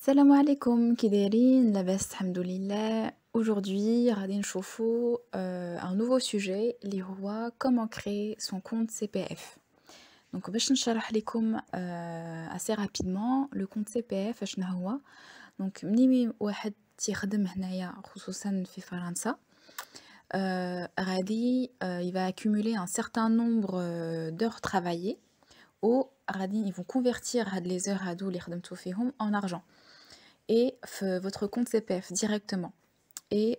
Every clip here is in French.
Salam alaikum, كي دايرين لاباس الحمد لله. Aujourd'hui غادي نشوفوا un nouveau sujet اللي هو comment créer son compte CPF. Donc باش نشرح لكم assez rapidement le compte CPF شنو هو. Donc مني واحد تيخدم هنايا خصوصا في فرنسا غادي il va accumuler un certain nombre d'heures travaillées و غادي ils vont convertir هاد les heures هادو اللي خدمتو فيهم en argent et votre compte CPF directement. Et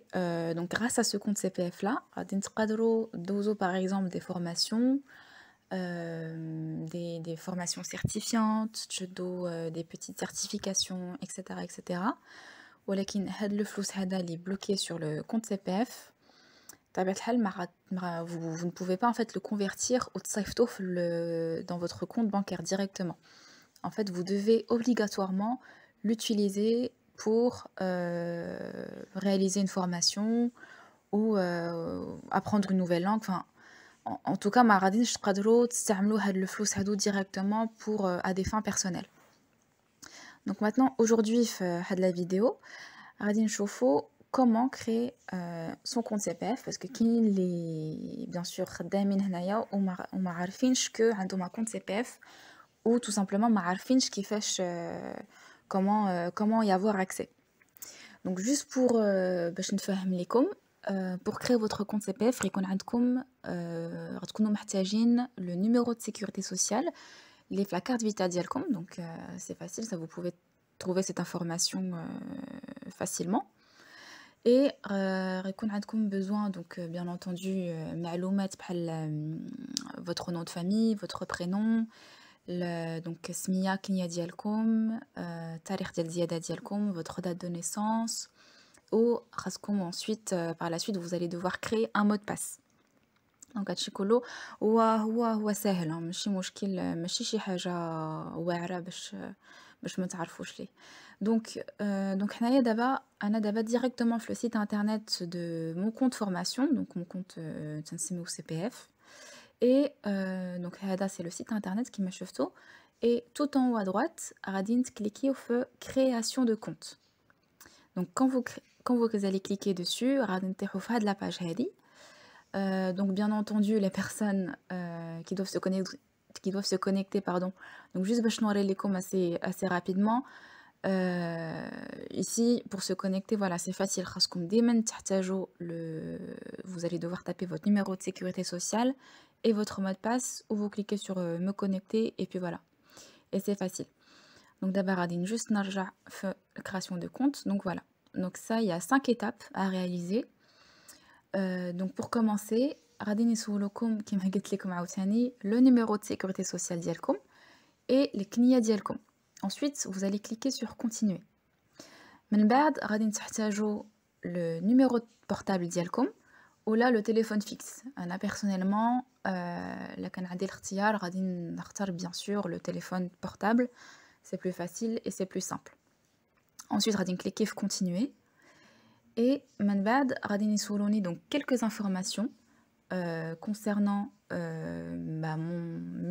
donc grâce à ce compte CPF là, غادي تقدروا دوزوا par exemple des formations, des formations certifiantes, تشدوا des petites certifications, etc. etc. ولكن هاد الفلوس هذا اللي bloqué sur le compte CPF بطبيعة الحال vous ne pouvez pas en fait le convertir ou تصيفطوه dans votre compte bancaire directement. En fait, vous devez obligatoirement l'utiliser pour réaliser une formation ou apprendre une nouvelle langue. Enfin, en tout cas, ما غاديش تقدروا تستعملوا هاد الفلوس هادو directement pour à des fins personnelles. Donc maintenant, aujourd'hui, في هاد la vidéo, غادي نشوفوا comment créer son compte CPF parce que كاين اللي bien sûr خدامين هنايا وما عارفينش كو عندهم un compte CPF ou tout simplement ما عارفينش كيفاش comment y avoir accès. Donc juste pour باش نفهم لكم pour créer votre compte CPF يكون عندكم غتكونوا محتاجين le numéro de sécurité sociale اللي في la carte vitale ديالكم. Donc c'est facile, ça vous pouvez trouver cette information facilement. Et يكون عندكم besoin donc bien entendu معلومات بحال votre nom de famille, votre prénom, donc سمية كنية ديالكم, التاريخ ديال الزيادة ديالكم, votre date de naissance و خاصكم ensuite par la suite vous allez devoir créer un mot de passe. دونك هادشي كله هو ساهل ماشي مشكل ماشي شي حاجه واعره باش ما تعرفوش ليه. دونك حنايا دابا انا دابا ديريكتومون في لو سيت انترنت دو مون كونت فورماسيون دونك مون كونت تنسميو سي بي اف et donc هذا c'est le site internet كيما شفتوا et tout en haut à droite غادي تكليكيو في création de compte. Donc quand vous allez cliquer dessus غادي نطيحوا في هاد لا باج هادي. Donc bien entendu les personnes qui doivent se connecter pardon. Donc juste باش نوري لكم assez rapidement ici pour se connecter voilà c'est facile خاصكم ديما تحتاجوا vous allez devoir taper votre numéro de sécurité sociale et votre mot de passe ou vous cliquez sur me connecter et puis voilà et c'est facile. Donc d'abord غادي juste نرجع في la création de compte. Donc voilà, donc ça il y a 5 étapes à réaliser. Donc pour commencer غادي نسولكم كيما قلت لكم عاوتاني le numéro de sécurité sociale ديالكم et الكنية ديالكم. Ensuite vous allez cliquer sur continuer. من بعد غادي تحتاجوا le numéro de portable ديالكم ولا le téléphone fixe. انا personnellement لا كان عندي الاختيار غادي نختار bien sûr le téléphone portable, c'est plus facile et c'est plus simple. Ensuite غادي نكليكي في continuer. Et من بعد غادي يسولوني donc quelques informations concernant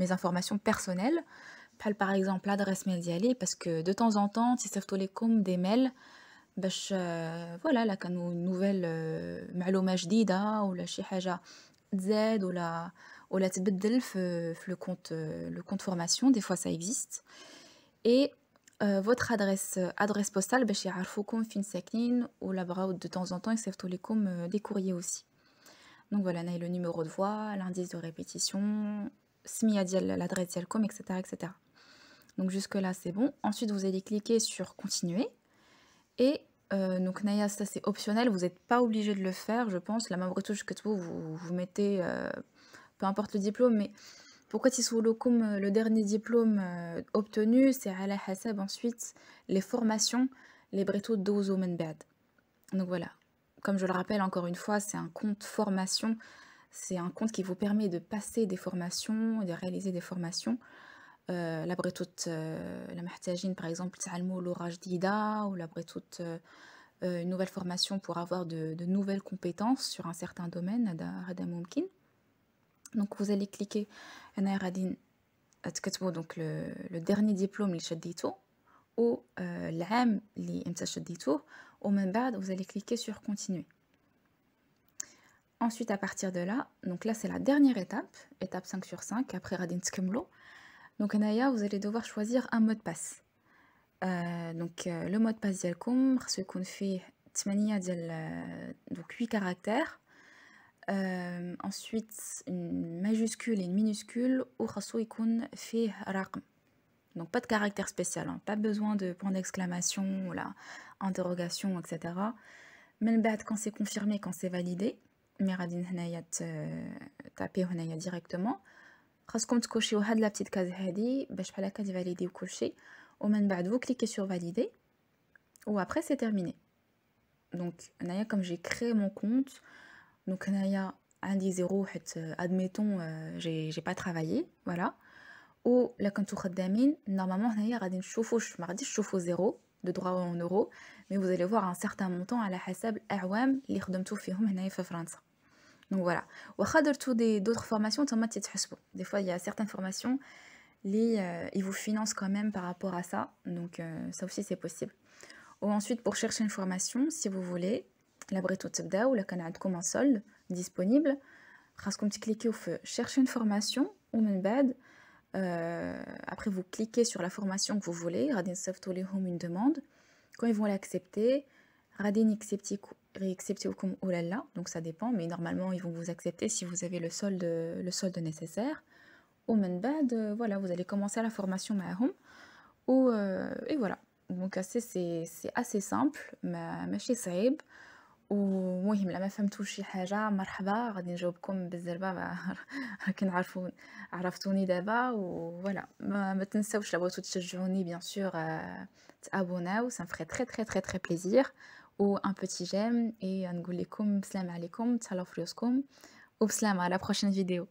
mes informations personnelles, par exemple l'adresse mail ديالي parce que de temps en temps تيصيفطوا لكم des mails باش voilà là كانوا nouvelle معلومة جديدة ولا شي حاجة تزاد ولا تبدل في le compte formation, des fois ça existe. Et votre adresse postale باش يعرفوكم فين ساكنين ولا بغاو de temps en temps يصيفطوا لكم des courriers aussi. Donc voilà, on a le numéro de voix, l'indice de répétition, سمية ديال l'adresse ديالكم, etc. etc. Donc jusque là c'est bon. Ensuite vous allez cliquer sur continuer et donc Naya ça c'est optionnel, vous n'êtes pas obligé de le faire je pense. La même retouche que vous mettez peu importe le diplôme, mais pourquoi تيسولوكم le dernier diplôme obtenu, c'est على حسب ensuite les formations les بغيتو دوزو من بعد. Donc voilà, comme je le rappelle encore une fois, c'est un compte formation, c'est un compte qui vous permet de passer des formations, de réaliser des formations. لا بغيتو لا محتاجين par exemple تعلموا لغة جديدة ولا بغيتو une nouvelle formation pour avoir de nouvelles compétences sur un certain domaine هذا ممكن. Donc vous allez cliquer هنا غادي تكتبوا donc le dernier diplôme اللي شديتو العام اللي إمتى شديتوه ومن بعد vous allez cliquer sur continuer. Ensuite à partir de là, donc là c'est la dernière étape, étape 5 sur 5, après غادي نتكملوا. Donc هنايا vous allez devoir choisir un mot de passe. Donc le mot de passe ديالكم خصو يكون فيه 8 ديال donc 8 caractères. Ensuite une majuscule et une minuscule وخصو يكون فيه رقم. Donc pas de caractère spécial, hein, pas besoin de point d'exclamation ou la interrogation, etc. من بعد quand c'est confirmé, quand c'est validé, مي غادي هنايا تابيو هنايا directement. خاصكم تكوشيو هاد لا بتيت كاز هادي باش بحال هكا تفاليديو كلشي ومن بعد vous cliquez sur valider ou après c'est terminé. Donc هنايا comme j'ai créé mon compte, donc هنايا عندي 0 حيت admettons j'ai pas travaillé, voilà. Ou là كنتو خدامين normalement هنايا غادي نشوفوا ما غاديش تشوفوا 0 de droit en euros, mais vous allez voir un certain montant على حسب الاعوام اللي خدمتو فيهم هنايا في فرنسا. Donc voilà. واخا درتو d'autres formations تما تتحسبوا. Des fois il y a certaines formations ils vous financent quand même par rapport à ça, donc ça aussi c'est possible. Ou ensuite pour chercher une formation, si vous voulez, la بغيتو تبداو ولا كان عندكم un solde disponible, خاصكم تكليكيو في chercher une formation ومن بعد après vous cliquez sur la formation que vous voulez, غادي نصيفطوا ليهم une demande. Quand ils vont l'accepter, غادي يacceptيوكم ou لا, donc ça dépend, mais normalement ils vont vous accepter si vous avez le solde nécessaire. ومن بعد voilà, vous allez commencer la formation معاهم et voilà. Donc c'est assez simple, ماشي صعيب. ومهم لا ما فهمتوش شي حاجه مرحبا غادي نجاوبكم بالزربه راكن عرفتوني دابا وفوالا ما تنساوش لا بغيتو تشجعوني bien sûr تابوناو ça me ferait très très très très plaisir ou un petit j'aime et نقول لكم بسلام عليكم تهلاو في راسكم وبسلامه à la prochaine vidéo.